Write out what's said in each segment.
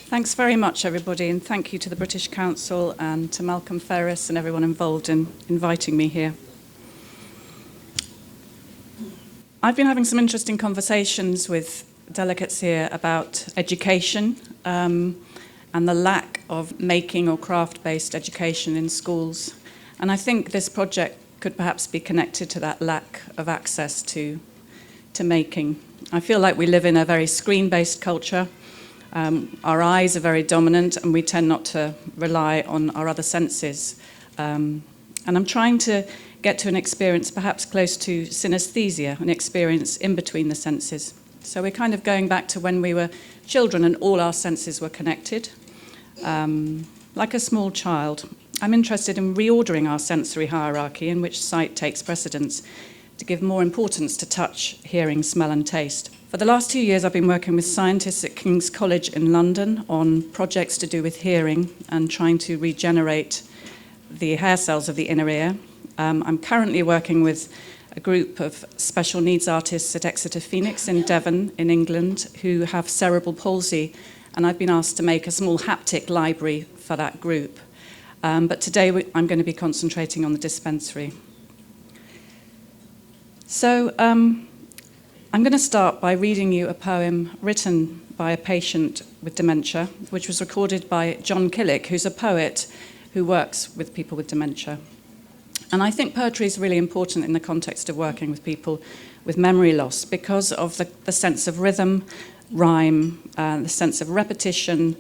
Thanks very much, everybody, and thank you to the British Council and to Malcolm Ferris and everyone involved in inviting me here. I've been having some interesting conversations with delegates here about education and the lack of making or craft-based education in schools. And I think this project could perhaps be connected to that lack of access to making. I feel like we live in a very screen-based culture. Our eyes are very dominant and we tend not to rely on our other senses. And I'm trying to get to an experience perhaps close to synesthesia, an experience in between the senses. So we're kind of going back to when we were children and all our senses were connected. Like a small child, I'm interested in reordering our sensory hierarchy in which sight takes precedence to give more importance to touch, hearing, smell and taste. For the last 2 years, I've been working with scientists at King's College in London on projects to do with hearing and trying to regenerate the hair cells of the inner ear. I'm currently working with a group of special needs artists at Exeter Phoenix in Devon, in England, who have cerebral palsy, and I've been asked to make a small haptic library for that group. But today I'm going to be concentrating on the dispensary. So I'm going to start by reading you a poem written by a patient with dementia, which was recorded by John Killick, who's a poet who works with people with dementia. And I think poetry is really important in the context of working with people with memory loss because of the sense of rhythm, rhyme, the sense of repetition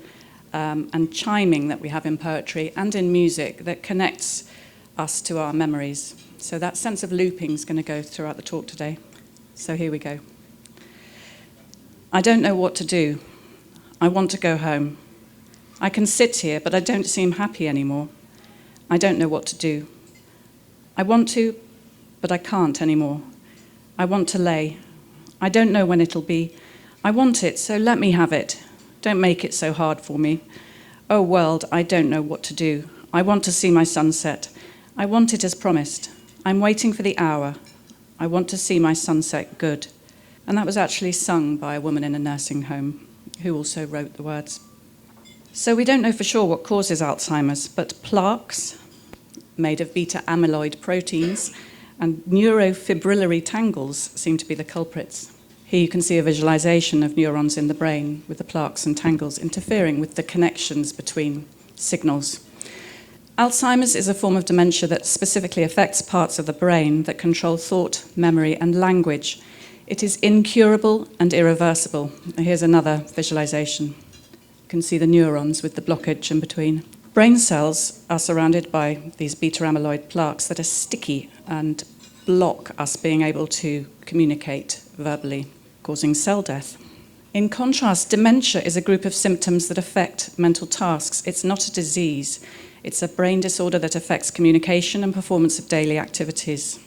and chiming that we have in poetry and in music that connects us to our memories. So that sense of looping is going to go throughout the talk today. So here we go. I don't know what to do. I want to go home. I can sit here, but I don't seem happy anymore. I don't know what to do. I want to, but I can't anymore. I want to lay. I don't know when it'll be. I want it, so let me have it. Don't make it so hard for me. Oh, world, I don't know what to do. I want to see my sunset. I want it as promised. I'm waiting for the hour. I want to see my sunset good. And that was actually sung by a woman in a nursing home who also wrote the words. So we don't know for sure what causes Alzheimer's, but plaques made of beta amyloid proteins and neurofibrillary tangles seem to be the culprits. Here you can see a visualization of neurons in the brain with the plaques and tangles interfering with the connections between signals. Alzheimer's is a form of dementia that specifically affects parts of the brain that control thought, memory, and language. It is incurable and irreversible. Here's another visualization. You can see the neurons with the blockage in between. Brain cells are surrounded by these beta amyloid plaques that are sticky and block us being able to communicate verbally, causing cell death. In contrast, dementia is a group of symptoms that affect mental tasks. It's not a disease. It's a brain disorder that affects communication and performance of daily activities.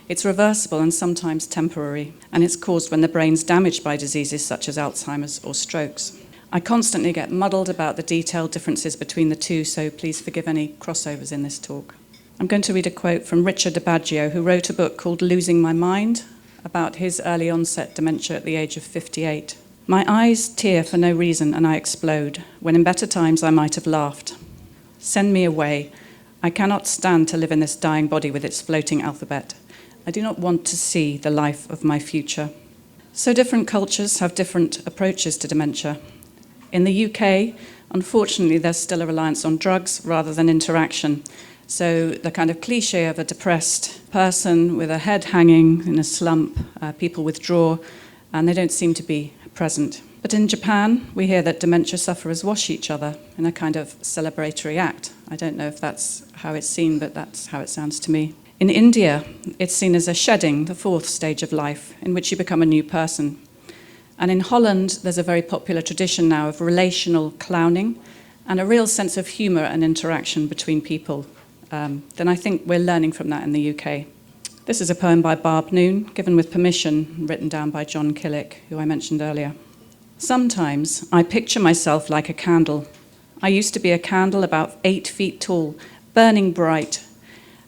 It's reversible and sometimes temporary, and it's caused when the brain's damaged by diseases such as Alzheimer's or strokes. I constantly get muddled about the detailed differences between the two, so please forgive any crossovers in this talk. I'm going to read a quote from Richard DiBaggio, who wrote a book called Losing My Mind, about his early onset dementia at the age of 58. My eyes tear for no reason and I explode, when in better times I might have laughed. Send me away. I cannot stand to live in this dying body with its floating alphabet. I do not want to see the life of my future. So different cultures have different approaches to dementia. In the UK, unfortunately, there's still a reliance on drugs rather than interaction. So the kind of cliche of a depressed person with a head hanging in a slump, people withdraw, and they don't seem to be present. But in Japan, we hear that dementia sufferers wash each other in a kind of celebratory act. I don't know if that's how it's seen, but that's how it sounds to me. In India, it's seen as a shedding, the fourth stage of life, in which you become a new person. And in Holland, there's a very popular tradition now of relational clowning and a real sense of humour and interaction between people. Then I think we're learning from that in the UK. This is a poem by Barb Noon, given with permission, written down by John Killick, who I mentioned earlier. Sometimes I picture myself like a candle. I used to be a candle about 8 feet tall, burning bright.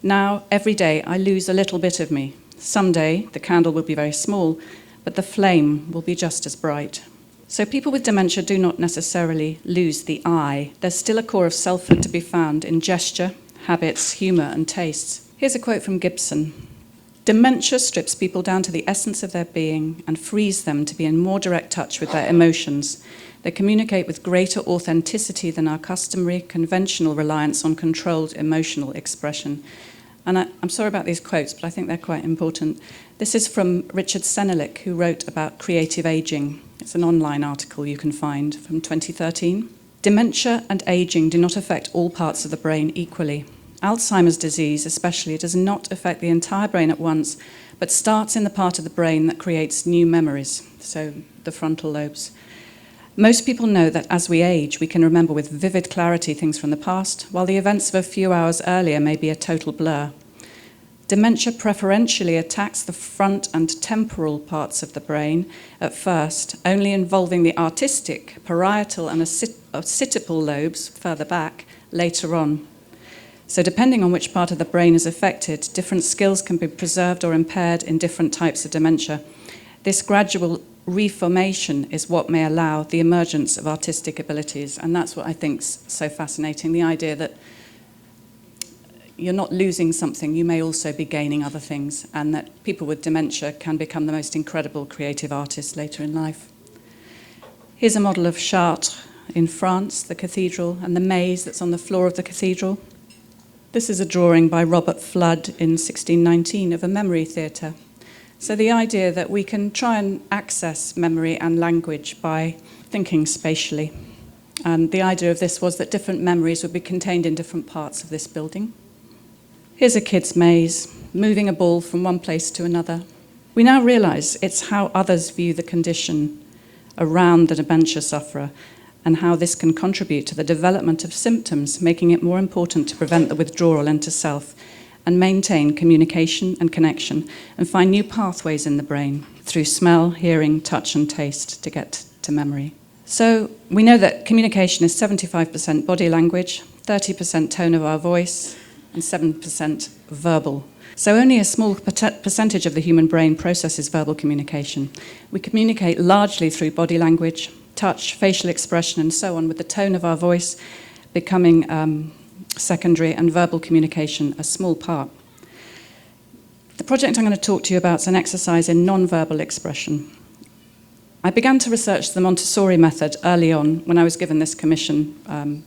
Now, every day, I lose a little bit of me. Someday, the candle will be very small, but the flame will be just as bright. So people with dementia do not necessarily lose the I. There's still a core of selfhood to be found in gesture, habits, humour and tastes. Here's a quote from Gibson. Dementia strips people down to the essence of their being and frees them to be in more direct touch with their emotions. They communicate with greater authenticity than our customary, conventional reliance on controlled emotional expression. And I'm sorry about these quotes, but I think they're quite important. This is from Richard Senelik, who wrote about creative aging. It's an online article you can find from 2013. Dementia and aging do not affect all parts of the brain equally. Alzheimer's disease, especially, does not affect the entire brain at once, but starts in the part of the brain that creates new memories, so the frontal lobes. Most people know that as we age, we can remember with vivid clarity things from the past, while the events of a few hours earlier may be a total blur. Dementia preferentially attacks the front and temporal parts of the brain at first, only involving the artistic, parietal and occipital lobes further back later on. So depending on which part of the brain is affected, different skills can be preserved or impaired in different types of dementia. This gradual reformation is what may allow the emergence of artistic abilities, and that's what I think's so fascinating, the idea that you're not losing something, you may also be gaining other things, and that people with dementia can become the most incredible creative artists later in life. Here's a model of Chartres in France, the cathedral, and the maze that's on the floor of the cathedral. This is a drawing by Robert Flood in 1619 of a memory theatre. So the idea that we can try and access memory and language by thinking spatially. And the idea of this was that different memories would be contained in different parts of this building. Here's a kid's maze, moving a ball from one place to another. We now realise it's how others view the condition around the dementia sufferer and how this can contribute to the development of symptoms, making it more important to prevent the withdrawal into self and maintain communication and connection and find new pathways in the brain through smell, hearing, touch and taste to get to memory. So we know that communication is 75% body language, 30% tone of our voice, and 7% verbal. So only a small percentage of the human brain processes verbal communication. We communicate largely through body language, touch, facial expression, and so on, with the tone of our voice becoming secondary and verbal communication a small part. The project I'm going to talk to you about is an exercise in nonverbal expression. I began to research the Montessori Method early on when I was given this commission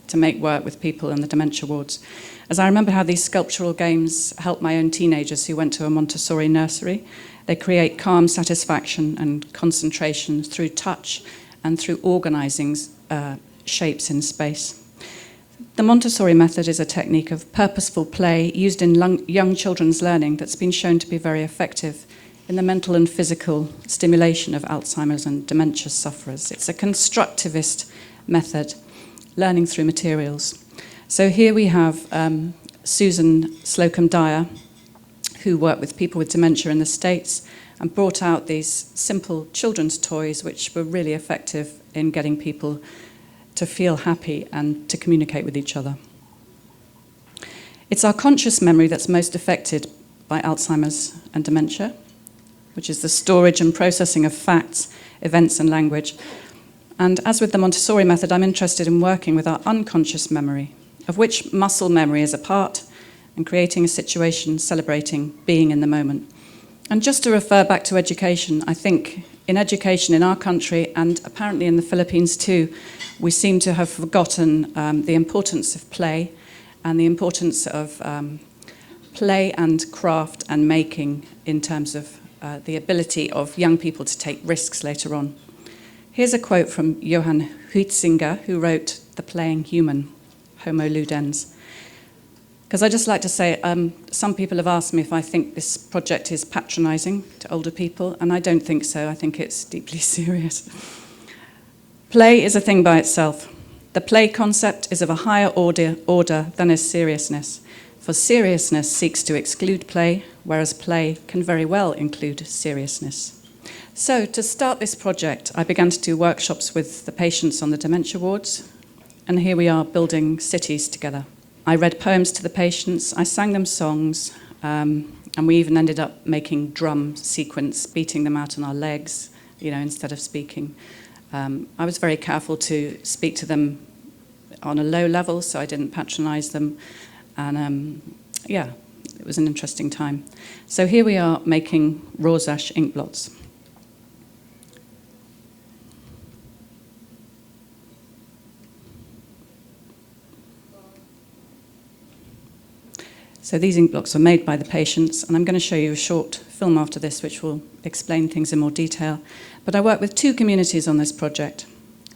to make work with people in the dementia wards, as I remember how these sculptural games help my own teenagers who went to a Montessori nursery. They create calm satisfaction and concentration through touch and through organising shapes in space. The Montessori method is a technique of purposeful play used in young children's learning that's been shown to be very effective in the mental and physical stimulation of Alzheimer's and dementia sufferers. It's a constructivist method, learning through materials. So here we have Susan Slocum-Dyer, who worked with people with dementia in the States and brought out these simple children's toys which were really effective in getting people to feel happy and to communicate with each other. It's our conscious memory that's most affected by Alzheimer's and dementia, which is the storage and processing of facts, events and language. And as with the Montessori method, I'm interested in working with our unconscious memory, of which muscle memory is a part, and creating a situation celebrating being in the moment. And just to refer back to education, I think in education in our country, and apparently in the Philippines too, we seem to have forgotten the importance of play and the importance of play and craft and making in terms of the ability of young people to take risks later on. Here's a quote from Johann Huizinga, who wrote The Playing Human, Homo Ludens. Because I'd just like to say, some people have asked me if I think this project is patronising to older people, and I don't think so. I think it's deeply serious. Play is a thing by itself. The play concept is of a higher order than is seriousness, for seriousness seeks to exclude play, whereas play can very well include seriousness. So to start this project, I began to do workshops with the patients on the dementia wards, and here we are building cities together. I read poems to the patients, I sang them songs, and we even ended up making drum sequence, beating them out on our legs, instead of speaking. I was very careful to speak to them on a low level, so I didn't patronize them. And yeah, it was an interesting time. So here we are making Rorschach ink blots. So these ink blocks were made by the patients, and I'm going to show you a short film after this which will explain things in more detail. But I work with two communities on this project,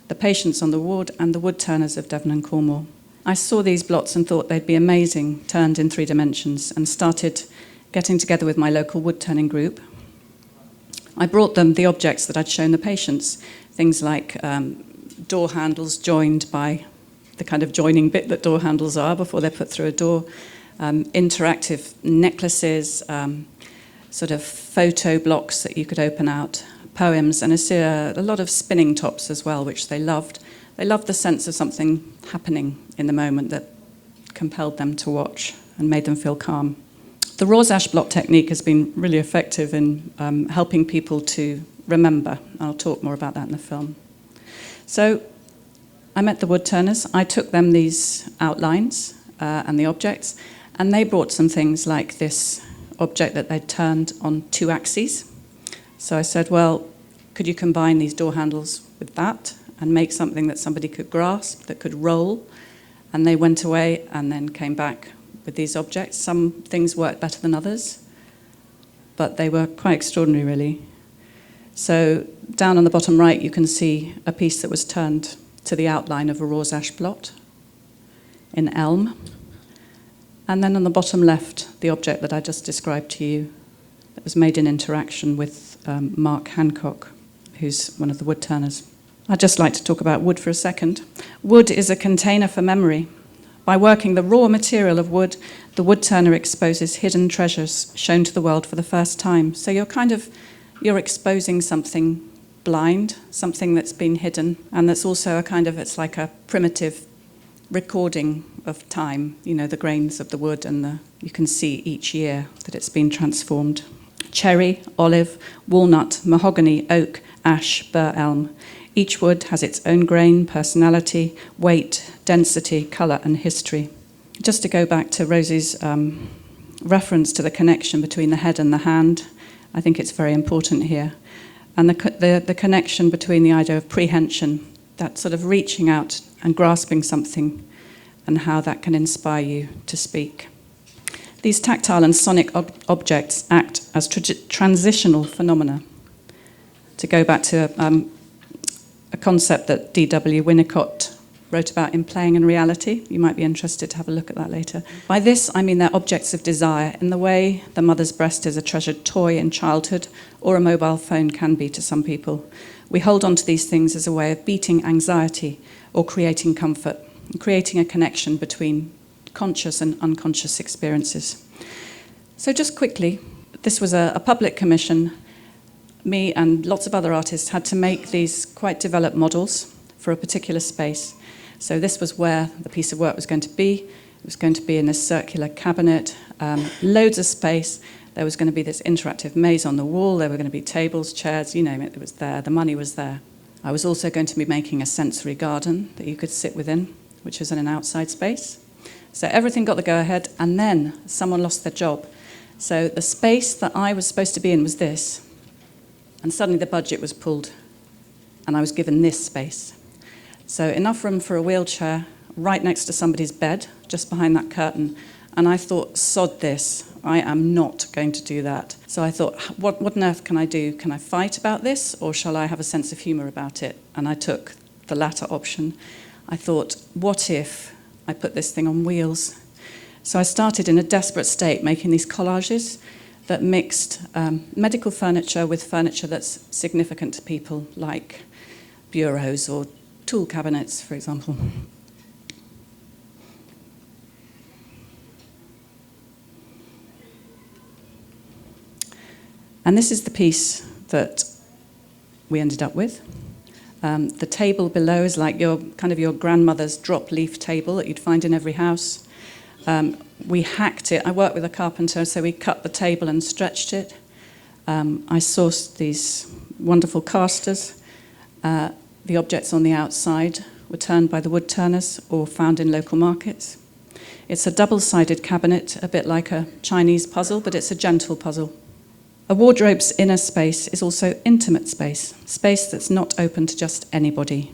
the patients on the ward and the woodturners of Devon and Cornwall. I saw these blots and thought they'd be amazing, turned in 3 dimensions, and started getting together with my local woodturning group. I brought them the objects that I'd shown the patients, things like door handles joined by the kind of joining bit that door handles are before they're put through a door, interactive necklaces, sort of photo blocks that you could open out, poems, and a lot of spinning tops as well, which they loved. They loved the sense of something happening in the moment that compelled them to watch and made them feel calm. The Rorschach block technique has been really effective in helping people to remember. I'll talk more about that in the film. So I met the woodturners. I took them these outlines and the objects, and they brought some things like this object that they'd turned on 2 axes. So I said, well, could you combine these door handles with that and make something that somebody could grasp, that could roll? And they went away and then came back with these objects. Some things worked better than others, but they were quite extraordinary, really. So down on the bottom right, you can see a piece that was turned to the outline of a Rorschach blot in elm. And then on the bottom left, the object that I just described to you that was made in interaction with Mark Hancock, who's one of the woodturners. I'd just like to talk about wood for a second. Wood is a container for memory. By working the raw material of wood, the woodturner exposes hidden treasures shown to the world for the first time. So you're exposing something blind, something that's been hidden, and that's also it's like a primitive recording of time, the grains of the wood, and you can see each year that it's been transformed. Cherry, olive, walnut, mahogany, oak, ash, bur elm. Each wood has its own grain, personality, weight, density, colour, and history. Just to go back to Rosie's reference to the connection between the head and the hand, I think it's very important here. And the connection between the idea of prehension, that sort of reaching out and grasping something, and how that can inspire you to speak. These tactile and sonic objects act as transitional phenomena. To go back to a concept that D.W. Winnicott wrote about in Playing and Reality. You might be interested to have a look at that later. By this, I mean they're objects of desire in the way the mother's breast is a treasured toy in childhood, or a mobile phone can be to some people. We hold on to these things as a way of beating anxiety or creating comfort, and creating a connection between conscious and unconscious experiences. So just quickly, this was a public commission. Me and lots of other artists had to make these quite developed models for a particular space. So this was where the piece of work was going to be. It was going to be in this circular cabinet, loads of space. There was going to be this interactive maze on the wall. There were going to be tables, chairs, you name it, it was there. The money was there. I was also going to be making a sensory garden that you could sit within, which was in an outside space. So everything got the go-ahead, and then someone lost their job. So the space that I was supposed to be in was this, and suddenly the budget was pulled, and I was given this space. So enough room for a wheelchair right next to somebody's bed, just behind that curtain, and I thought, sod this, I am not going to do that. So I thought, what on earth can I do? Can I fight about this, or shall I have a sense of humour about it? And I took the latter option. I thought, what if I put this thing on wheels? So I started in a desperate state making these collages that mixed medical furniture with furniture that's significant to people, like bureaus or tool cabinets, for example. And this is the piece that we ended up with. The table below is like your grandmother's drop leaf table that you'd find in every house. We hacked it. I worked with a carpenter, so we cut the table and stretched it. I sourced these wonderful casters. The objects on the outside were turned by the wood turners or found in local markets. It's a double-sided cabinet, a bit like a Chinese puzzle, but it's a gentle puzzle. A wardrobe's inner space is also intimate space that's not open to just anybody.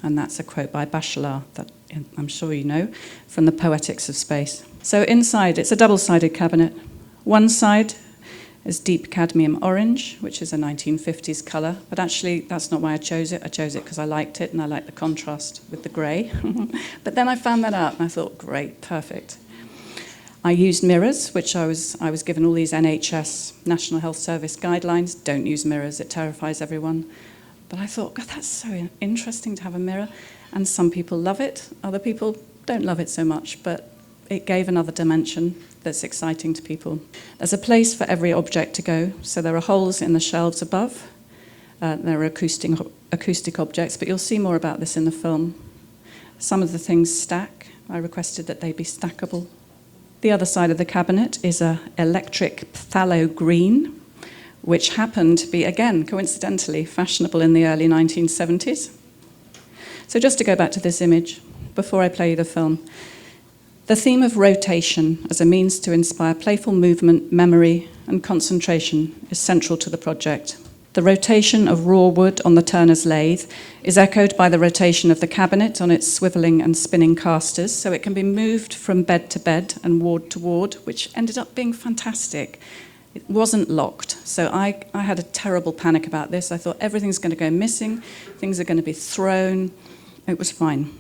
And that's a quote by Bachelard that I'm sure you know, from the Poetics of Space. So inside, it's a double-sided cabinet. One side is deep cadmium orange, which is a 1950s colour, but actually that's not why I chose it. I chose it because I liked it and I liked the contrast with the grey. But then I found that out and I thought, great, perfect. I used mirrors, which I was given all these NHS, National Health Service guidelines. Don't use mirrors, it terrifies everyone. But I thought, God, that's so interesting to have a mirror. And some people love it, other people don't love it so much, but it gave another dimension that's exciting to people. There's a place for every object to go. So there are holes in the shelves above. There are acoustic objects, but you'll see more about this in the film. Some of the things stack. I requested that they be stackable. The other side of the cabinet is an electric phthalo green, which happened to be, again, coincidentally, fashionable in the early 1970s. So just to go back to this image, before I play you the film, the theme of rotation as a means to inspire playful movement, memory, and concentration is central to the project. The rotation of raw wood on the turner's lathe is echoed by the rotation of the cabinet on its swivelling and spinning casters, so it can be moved from bed to bed and ward to ward, which ended up being fantastic. It wasn't locked, so I had a terrible panic about this. I thought everything's going to go missing, things are going to be thrown. It was fine.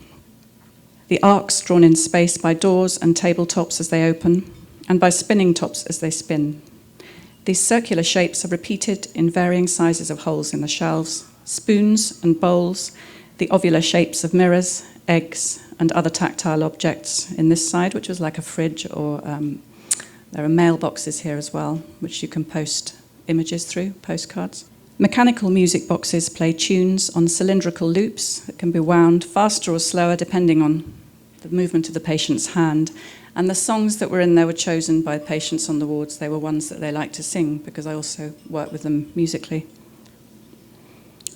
The arcs drawn in space by doors and tabletops as they open, and by spinning tops as they spin. These circular shapes are repeated in varying sizes of holes in the shelves, spoons and bowls, the ovular shapes of mirrors, eggs, and other tactile objects in this side, which was like a fridge, or there are mailboxes here as well, which you can post images through, postcards. Mechanical music boxes play tunes on cylindrical loops that can be wound faster or slower depending on the movement of the patient's hand. And the songs that were in there were chosen by patients on the wards. They were ones that they liked to sing because I also work with them musically.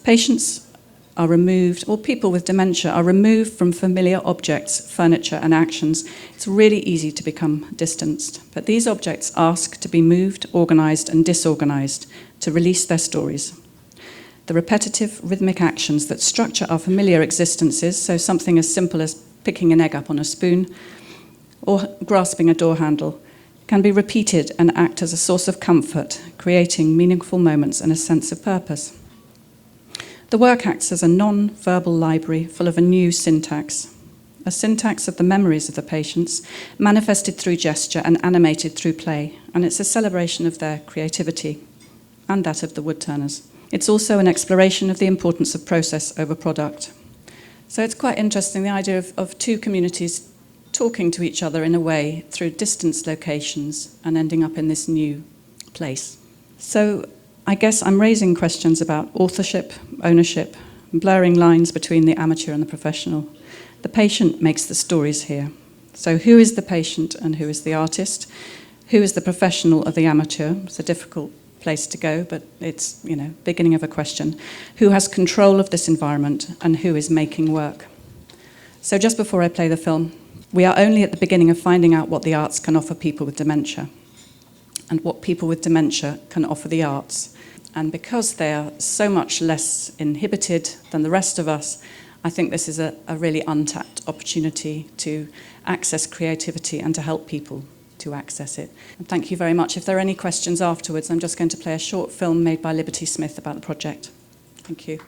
Patients are removed, or people with dementia are removed from familiar objects, furniture and actions. It's really easy to become distanced. But these objects ask to be moved, organised and disorganised to release their stories. The repetitive rhythmic actions that structure our familiar existences, so something as simple as picking an egg up on a spoon or grasping a door handle, can be repeated and act as a source of comfort, creating meaningful moments and a sense of purpose. The work acts as a non-verbal library full of a new syntax, a syntax of the memories of the patients, manifested through gesture and animated through play, and it's a celebration of their creativity and that of the woodturners. It's also an exploration of the importance of process over product. So it's quite interesting, the idea of two communities talking to each other in a way through distance locations and ending up in this new place. So I guess I'm raising questions about authorship, ownership, blurring lines between the amateur and the professional. The patient makes the stories here. So who is the patient and who is the artist? Who is the professional of the amateur? It's a difficult place to go, but it's, beginning of a question. Who has control of this environment and who is making work? So just before I play the film, we are only at the beginning of finding out what the arts can offer people with dementia and what people with dementia can offer the arts. And because they are so much less inhibited than the rest of us, I think this is a really untapped opportunity to access creativity and to help people to access it. And thank you very much. If there are any questions afterwards, I'm just going to play a short film made by Liberty Smith about the project. Thank you.